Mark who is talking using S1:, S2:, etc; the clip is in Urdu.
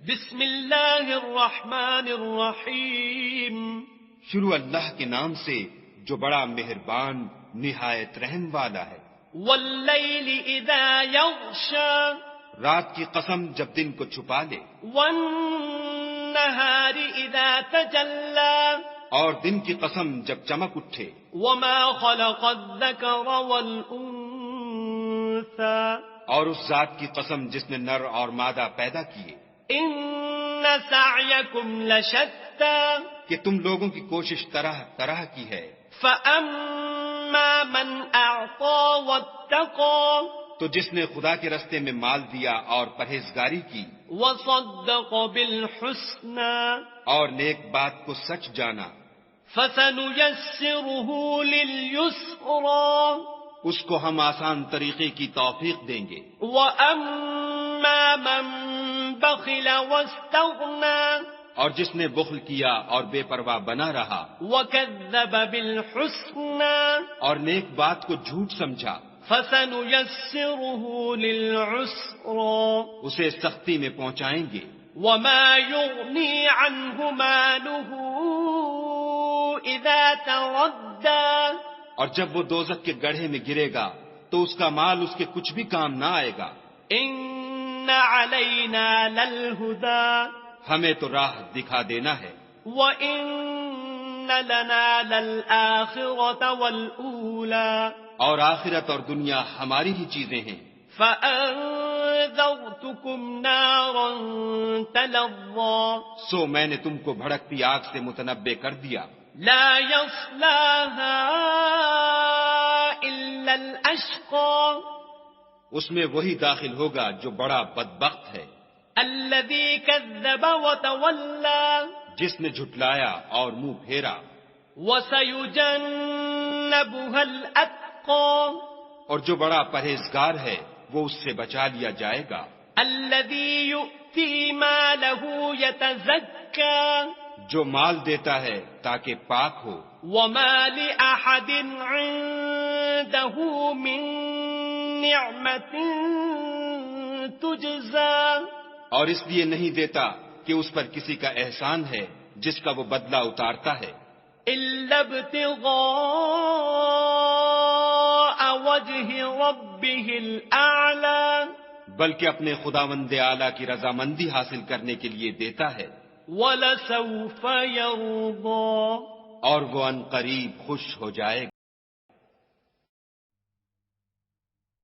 S1: بسم اللہ الرحمن الرحیم.
S2: شروع اللہ کے نام سے جو بڑا مہربان نہایت رحم والا ہے.
S1: واللیل اذا یغشا.
S2: رات کی قسم جب دن کو چھپا لے.
S1: والنہار اذا تجلی.
S2: اور دن کی قسم جب چمک اٹھے.
S1: وما خلق الذکر والانثى.
S2: اور اس ذات کی قسم جس نے نر اور مادہ پیدا کیے.
S1: ان سعیکم لشتی.
S2: کہ تم لوگوں کی کوشش طرح طرح کی ہے.
S1: فاما من اعطى واتقى.
S2: تو جس نے خدا کے رستے میں مال دیا اور پرہیزگاری کی.
S1: وصدق بالحسنى.
S2: اور نیک بات کو سچ جانا.
S1: فسنيسره لليسرى.
S2: اس کو ہم آسان طریقے کی توفیق دیں گے.
S1: واما من بخل واستغنى.
S2: اور جس نے بخل کیا اور بے پرواہ بنا رہا.
S1: وكذب بالحسنى.
S2: اور نیک بات کو جھوٹ سمجھا.
S1: فسنيسره للعسرى.
S2: اسے سختی میں پہنچائیں گے.
S1: وما يغني عنه ماله اذا تردى.
S2: اور جب وہ دوزخ کے گڑھے میں گرے گا تو اس کا مال اس کے کچھ بھی کام نہ آئے گا.
S1: ان علینا للہدى.
S2: ہمیں تو راہ دکھا دینا ہے.
S1: وَإِنَّ لَنَا لَلْآخِرَةَ وَالْأُولَى.
S2: اور آخرت اور دنیا ہماری ہی چیزیں ہیں.
S1: فَأَنذَرْتُكُمْ نَارًا تَلَظَّى.
S2: سو میں نے تم کو بھڑکتی آگ سے متنبع کر دیا.
S1: لَا يَصْلَاهَا إِلَّا الْأَشْقَى.
S2: اس میں وہی داخل ہوگا جو بڑا بدبخت ہے.
S1: الَّذِي كَذَّبَ وَتَوَلَّى.
S2: جس نے جھٹلایا اور منہ پھیرا.
S1: وَسَيُجَنَّبُهَا الْأَتْقَى.
S2: اور جو بڑا پرہیزگار ہے وہ اس سے بچا لیا جائے گا.
S1: الَّذِي يُؤْتِي مَالَهُ يَتَزَكَّى.
S2: جو مال دیتا ہے تاکہ پاک ہو.
S1: وَمَا لِأَحَدٍ عِندَهُ مِن نِعْمَةٍ تُجْزَى.
S2: اور اس لیے نہیں دیتا کہ اس پر کسی کا احسان ہے جس کا وہ بدلہ اتارتا ہے.
S1: إِلَّا ابْتِغَاءَ وَجْهِ رَبِّهِ الْأَعْلَى.
S2: بلکہ اپنے خداوند اعلیٰ کی رضامندی حاصل کرنے کے لیے دیتا ہے.
S1: وَلَسَوْفَ يَرْضَى.
S2: اور وہ ان قریب خوش ہو جائے گا.